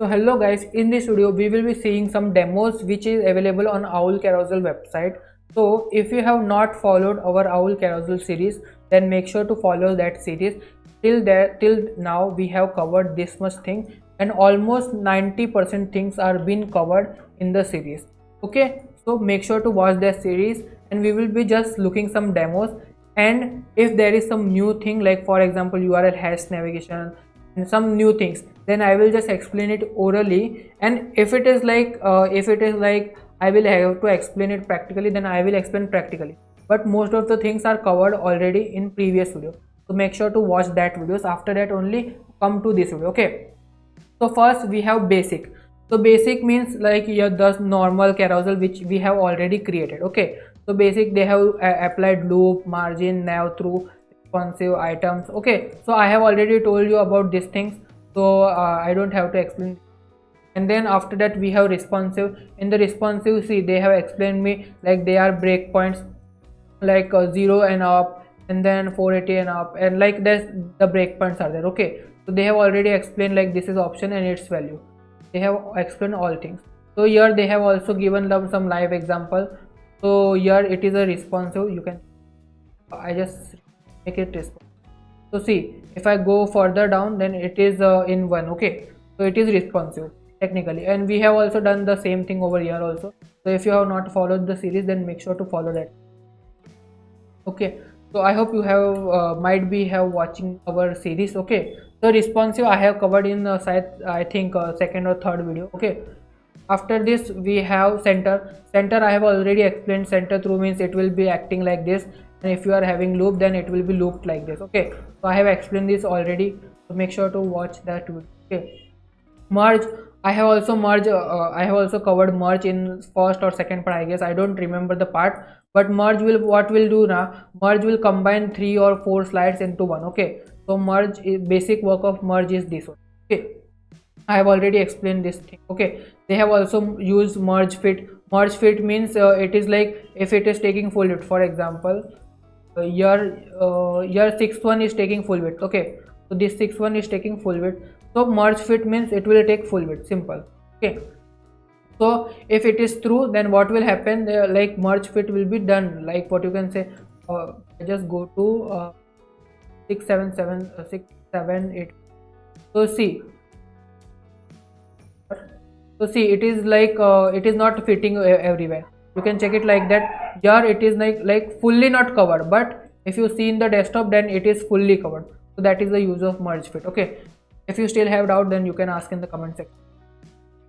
So hello guys, in this video we will be seeing some demos which is available on Owl Carousel website. So if you have not followed our Owl Carousel series, then make sure to follow that series. Till now we have covered this much thing and almost 90% things are being covered in the series. Okay, so make sure to watch that series and we will be just looking some demos, and if there is some new thing like for example URL hash navigation and some new things, then I will just explain it orally. And if it is like I will have to explain it practically, then I will explain practically, but most of the things are covered already in previous video, so make sure to watch that videos. After that only come to this video. Okay, so first we have basic. So basic means like the normal carousel which we have already created. Okay, so basic, they have applied loop, margin, nav through, responsive, items. Okay, so I have already told you about these things, so I don't have to explain. And then after that we have responsive. In the responsive, see, they have explained me like they are breakpoints like 0 and up, and then 480 and up, and like this the breakpoints are there. Okay, so they have already explained like this is option and its value. They have explained all things. So here they have also given them some live example. So here it is a responsive. You can, I just make it responsive. So see, if I go further down, then it is in 1. Okay, so it is responsive technically, and we have also done the same thing over here also. So if you have not followed the series, then make sure to follow that. Okay, so I hope you have might be have watching our series. Okay, so responsive I have covered in site, I think second or third video. Okay, after this we have center. I have already explained. Center through means it will be acting like this, and if you are having loop, then it will be looped like this. Okay, so I have explained this already, so make sure to watch that video. Okay, merge, I have also I have also covered merge in first or second part, I guess. I don't remember the part, but merge will, what will do now, merge will combine 3 or 4 slides into one. Okay, so merge is, basic work of merge is this one. Okay, I have already explained this thing. Okay, they have also used merge fit. Merge fit means it is like if it is taking full width, for example your sixth one is taking full width. Okay, so this sixth one is taking full width, so merge fit means it will take full width, simple. Okay, so if it is true, then what will happen, like merge fit will be done, like what you can say, I just go to 677 678. So see, it is like it is not fitting everywhere. You can check it like that. Here it is like fully not covered, but if you see in the desktop, then it is fully covered. So that is the use of merge fit. Okay, if you still have doubt, then you can ask in the comment section.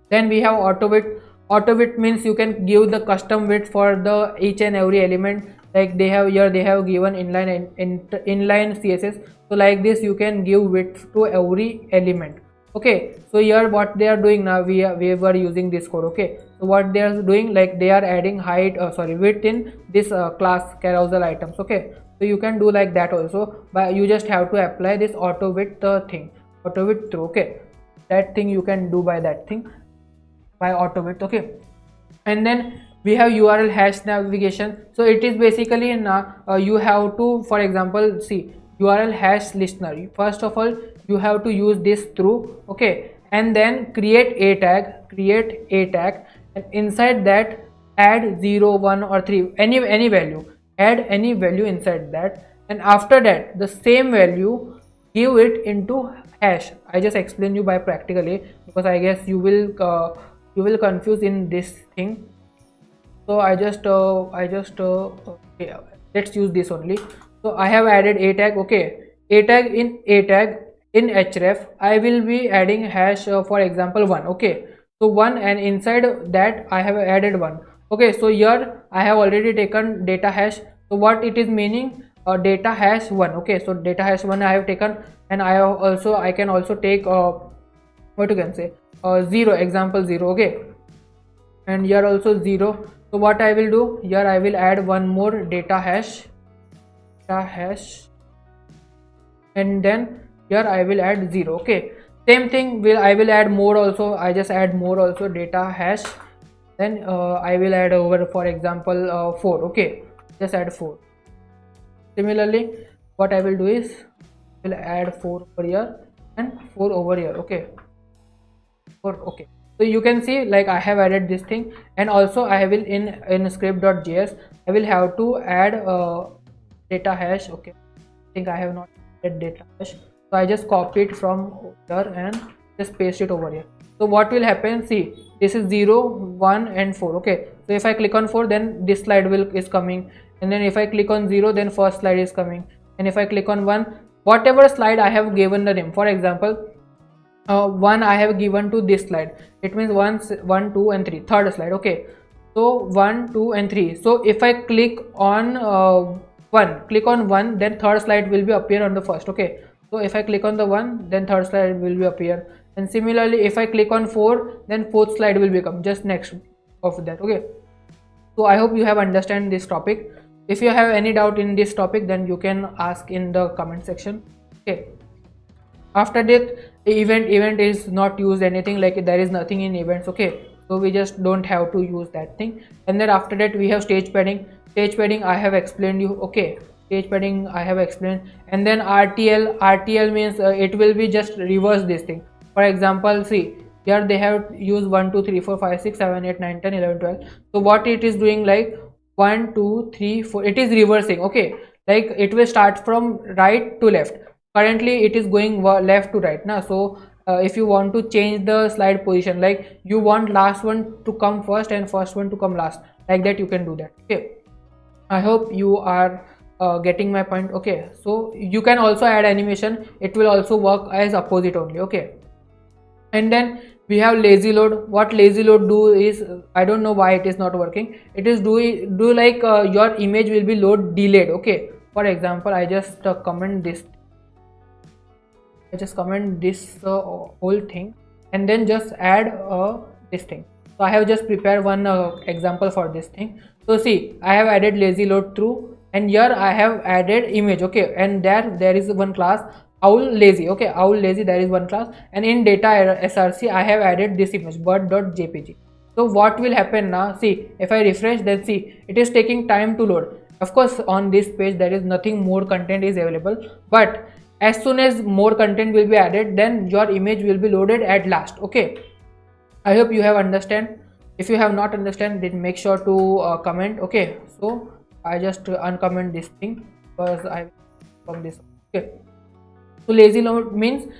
Then we have auto width. Auto width means you can give the custom width for the each and every element. Like they have here, they have given inline CSS. So like this you can give width to every element. Okay, so here what they are doing now, we were using this code. Okay, so what they are doing, like they are adding height width in this class carousel items. Okay, so you can do like that also, but you just have to apply this auto width thing, auto width through. Okay, that thing you can do by that thing, by auto width. Okay, and then we have URL hash navigation. So it is basically in you have to, for example, see, URL hash listener, first of all you have to use this through. Okay, and then create a tag, and inside that add 0, 1 or 3, any value, add any value inside that, and after that the same value give it into hash. I just explain you by practically, because I guess you will confuse in this thing. So I just okay, let's use this only. So I have added a tag. Okay, a tag in href I will be adding hash for example 1. Okay, so 1, and inside that I have added 1. Okay, so here I have already taken data hash. So what it is meaning, data hash 1. Okay, so data hash 1 I have taken, and I can also take what you can say 0, example 0. Okay, and here also 0. So what I will do, here I will add one more data hash, and then here I will add 0. Okay, same thing I will add more also. I just add more also, data hash, then I will add over, for example 4. Okay, just add 4. Similarly what I will do is, will add 4 over here and 4 over here. Okay, Okay, so you can see like I have added this thing, and also I will in script.js I will have to add data hash. Okay, I think I have not added data hash, so I just copy it from here and just paste it over here. So what will happen, see, this is 0, 1 and 4. Okay, so if I click on 4, then this slide is coming, and then if I click on 0, then first slide is coming, and if I click on 1, whatever slide I have given the name. For example, 1 I have given to this slide, it means 1, 2 and 3, third slide. Okay, so 1, 2 and 3. So if I click on 1, then third slide will be appear on the first. Okay, so if I click on the 1, then third slide will be appear, and similarly if I click on 4, then fourth slide will become just next of that. Okay, so I hope you have understand this topic. If you have any doubt in this topic, then you can ask in the comment section. Okay, after that, event is not used anything, like there is nothing in events. Okay, so we just don't have to use that thing. And then after that we have stage padding. Stage padding I have explained you. Okay, stage padding I have explained. And then RTL means it will be just reverse this thing. For example, see here they have used 1 2 3 4 5 6 7 8 9 10 11 12. So what it is doing, like 1 2 3 4, it is reversing. Okay, like it will start from right to left. Currently it is going left to right now. So if you want to change the slide position, like you want last one to come first and first one to come last, like that you can do that. Okay, I hope you are getting my point. Okay, so you can also add animation, it will also work as opposite only. Okay, and then we have lazy load. What lazy load do is, I don't know why it is not working. It is do like your image will be load delayed. Okay, for example, I just comment this whole thing, and then just add this thing. So I have just prepared one example for this thing. So see, I have added lazy load through, and here I have added image. Okay, and there is one class owl lazy. Okay, owl lazy, there is one class, and in data src I have added this image bird.jpg. So what will happen now, see, if I refresh, then see it is taking time to load. Of course on this page there is nothing more content is available, but as soon as more content will be added, then your image will be loaded at last. Okay, I hope you have understand. If you have not understand, then make sure to comment. Okay, so I just uncomment this thing because I from this. Okay, so lazy load means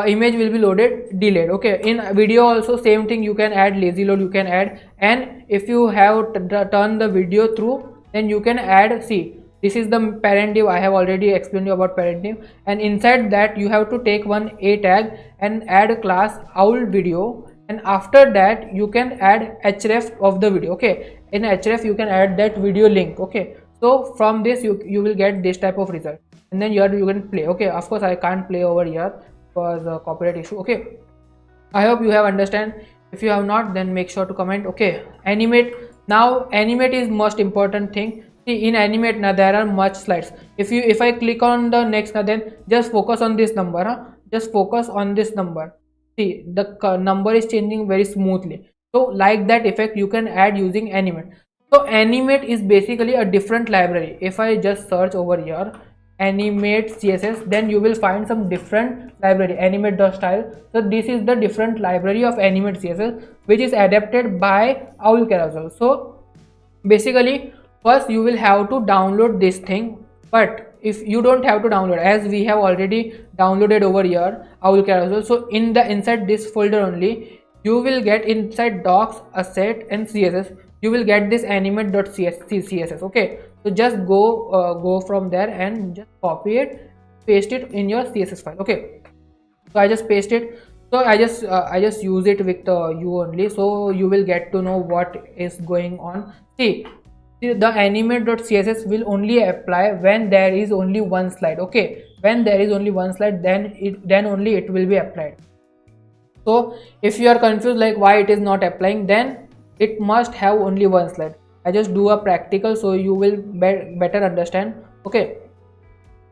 image will be loaded delayed. Okay, in video also same thing, you can add lazy load, you can add, and if you have turn the video through, then you can add, see, this is the parent div. I have already explained you about parent div, and inside that you have to take one a tag and add a class owl video, and after that you can add href of the video. Okay, in href you can add that video link. Okay, so from this you will get this type of result, and then here you can play. Okay, of course I can't play over here because copyright issue. Okay, I hope you have understand. If you have not, then make sure to comment. Okay, animate. Now animate is most important thing. See, in animate now there are much slides. If I click on the next now, then just focus on this number. Just focus on this number. See, the number is changing very smoothly. So like that effect you can add using animate. So animate is basically a different library. If I just search over here animate css, then you will find some different library, animate.style. So this is the different library of animate css which is adapted by Owl Carousel. So basically first you will have to download this thing, but if you don't have to download, as we have already downloaded over here Owl Carousel. So in the inside this folder only you will get inside docs, asset and css, you will get this animate.css. Okay, so just go from there and just copy it, paste it in your css file. Okay, so I just paste it. So I just use it with you only, so you will get to know what is going on. See, the animate.css will only apply when there is only one slide. Okay, when there is only one slide, then only it will be applied. So if you are confused like why it is not applying, then it must have only one slide. I just do a practical so you will better understand. Okay,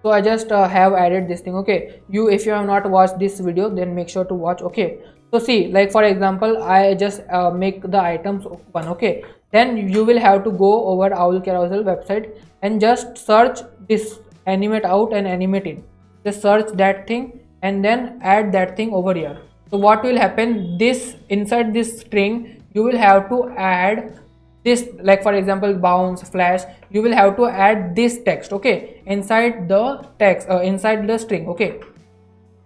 so I just have added this thing. Okay, if you have not watched this video, then make sure to watch. Okay, so see, like for example, I just make the items one. Okay, then you will have to go over Owl Carousel website and just search this animate out and animate in. Just search that thing and then add that thing over here. So what will happen, this inside this string you will have to add this, like for example bounce, flash, you will have to add this text, okay, inside the text, inside the string, okay.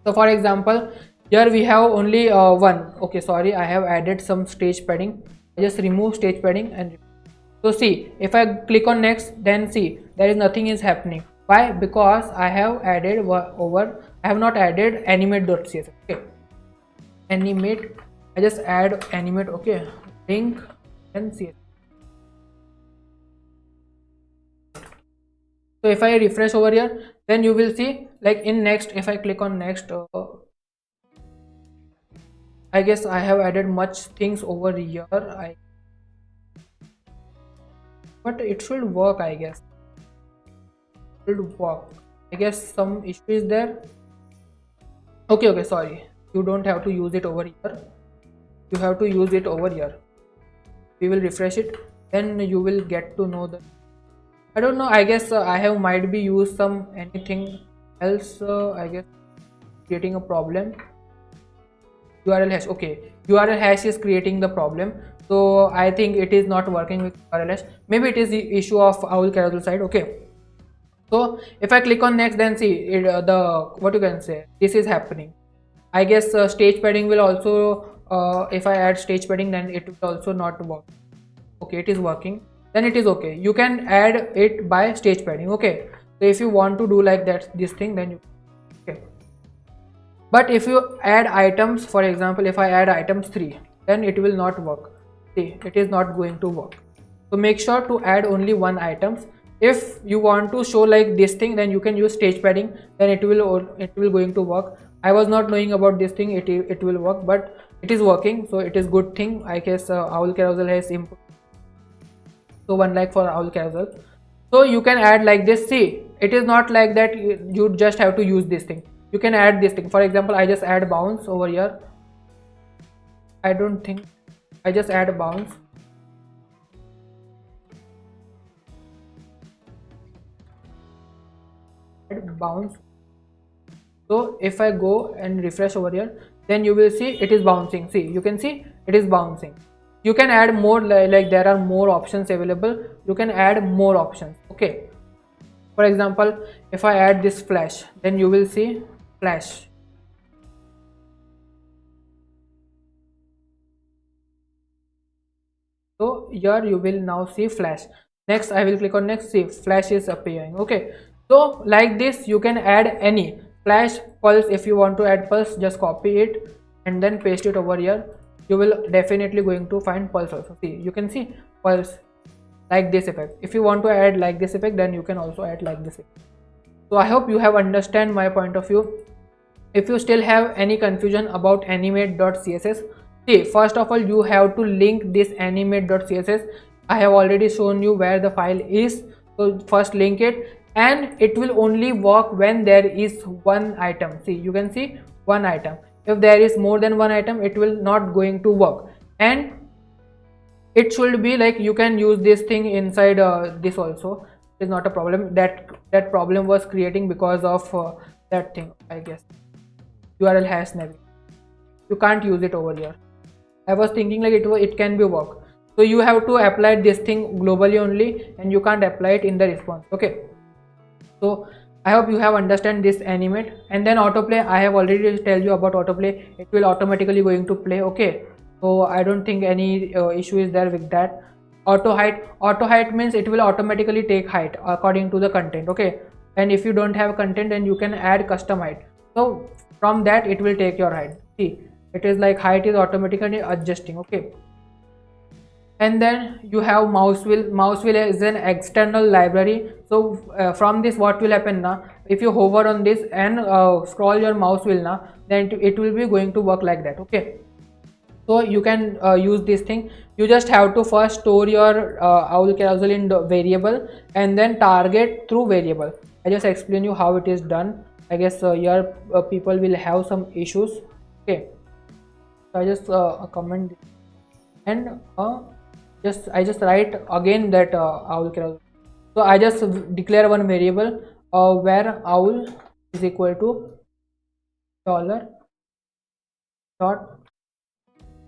So for example, here we have only one, okay, sorry, I have added some stage padding. I just remove stage padding and so see, if I click on next, then see there is nothing is happening. Why? Because I have added I have not added animate.css, okay. Animate, I just add animate, okay, link and css. So if I refresh over here, then you will see like in next, if I click on next, I guess I have added much things over here, but it should work, I guess. It should work. I guess some issue is there. Okay, sorry. You don't have to use it over here. You have to use it over here. We will refresh it, then you will get to know the. I don't know. I guess I have might be used some anything else. I guess creating a problem. URL hash, okay, URL hash is creating the problem, so I think it is not working with URL hash. Maybe it is the issue of owl carousel side, okay. So if I click on next, then see it, the what you can say, this is happening. I guess stage padding will also if I add stage padding, then it will also not work. Okay, it is working, then it is okay. You can add it by stage padding, okay. So if you want to do like that, this thing, then you, okay. But if you add items, for example, if I add items 3, then it will not work. See, it is not going to work. So make sure to add only one items. If you want to show like this thing, then you can use stage padding, then it will going to work. I was not knowing about this thing, it will work, but it is working, so it is good thing. I guess owl carousel has improved. So 1 like for owl carousel. So you can add like this. See, it is not like that you just have to use this thing. You can add this thing. For example, I just add bounce over here. I don't think I just add bounce. Add bounce. So if I go and refresh over here, then you will see it is bouncing. See, you can see it is bouncing. You can add more, like there are more options available. You can add more options, okay. For example, if I add this flash, then you will see flash. So here you will now see flash. Next I will click on next. See, flash is appearing, okay. So like this you can add any flash, pulse. If you want to add pulse, just copy it and then paste it over here. You will definitely going to find pulse also. See, you can see pulse like this effect. If you want to add like this effect, then you can also add like this effect. So I hope you have understand my point of view. If you still have any confusion about animate.css, see, first of all you have to link this animate.css. I have already shown you where the file is. So first link it, and it will only work when there is one item. See, you can see one item. If there is more than one item, it will not going to work. And it should be like you can use this thing inside this also. It's not a problem. That problem was creating because of that thing, I guess. URL hash navigation. You can't use it over here. I was thinking like it can be work. So you have to apply this thing globally only, and you can't apply it in the response, okay. So I hope you have understand this animate. And then autoplay, I have already tell you about autoplay. It will automatically going to play, okay. So I don't think any issue is there with that. Auto height means it will automatically take height according to the content, okay. And if you don't have content, then you can add custom height. So from that it will take your height. See, it is like height is automatically adjusting, okay. And then you have mouse wheel is an external library. So from this what will happen now, if you hover on this and scroll your mouse wheel now, then it will be going to work like that, okay. So you can use this thing. You just have to first store your owl carousel in the variable and then target through variable. I just explain you how it is done. I guess here people will have some issues, okay. So I just comment this. And I just write again that owl carousel. So I just declare one variable where owl is equal to dollar dot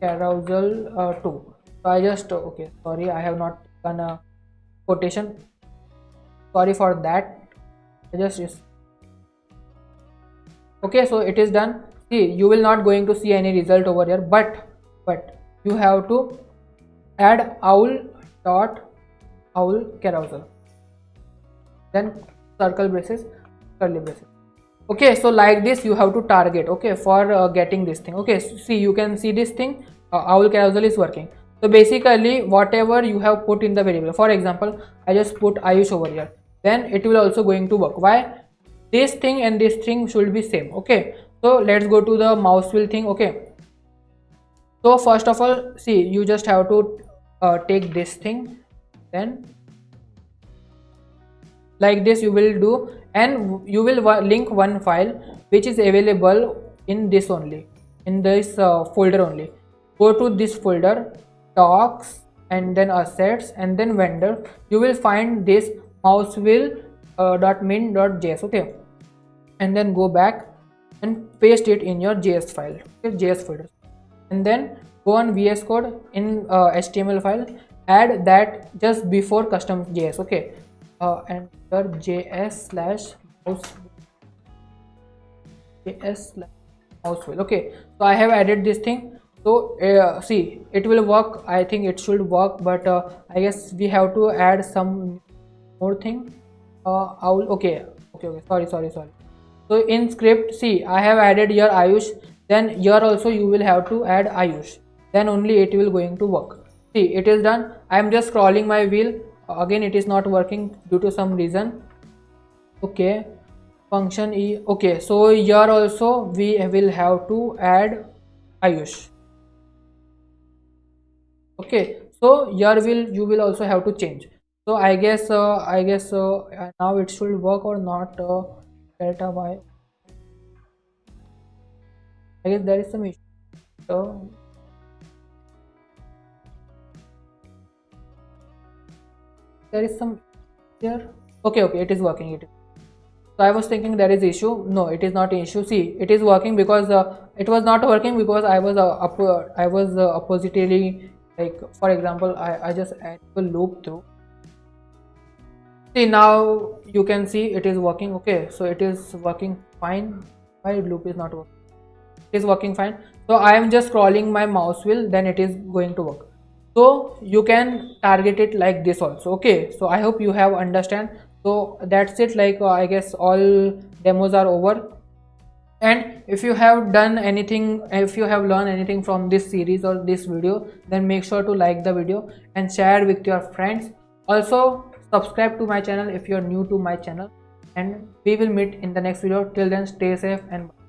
carousel 2. So I just okay, sorry, I have not done a quotation, sorry for that. I just okay, so it is done. See, you will not going to see any result over here, but you have to add owl dot owl carousel, then circle braces, curly braces. Okay, so like this you have to target, okay, for getting this thing. Okay, so see, you can see this thing, owl carousel is working. So basically whatever you have put in the variable, for example I just put Ayush over here, then it will also going to work. Why? This thing and this thing should be same. Okay, so let's go to the mouse wheel thing. Okay, so first of all, see, you just have to take this thing, then like this you will do, and you will link one file which is available in this only, in this folder only. Go to this folder, docs, and then assets, and then vendor. You will find this mousewheel.min.js. okay, and then go back and paste it in your JS file, okay, JS folder, and then go on VS Code in HTML file, add that just before custom JS. okay, and your JS slash mousewheel. Okay, so I have added this thing. So see, it will work. I think it should work, but I guess we have to add some more thing. Okay, sorry. So in script, see, I have added your Ayush, then here also you will have to add Ayush, then only it will going to work. See, it is done. I am just scrolling my wheel, again it is not working due to some reason. Okay, function e. Okay, so here also we will have to add Ayush. Okay, so here you will also have to change. So I guess now it should work or not. Delta y, I guess there is some issue. So there is some here. Okay, it is working. It is. So I was thinking there is issue. No, it is not an issue. See, it is working because it was not working because I was oppositely, like for example I just add a loop through. See, now you can see it is working. Okay, so it is working fine. Why loop is not working? It is working fine. So I am just scrolling my mouse wheel, then it is going to work. So you can target it like this also. Okay, so I hope you have understand. So that's it. Like I guess all demos are over. And if you have done anything, if you have learned anything from this series or this video, then make sure to like the video and share with your friends. Also subscribe to my channel if you are new to my channel, and we will meet in the next video. Till then, stay safe and bye.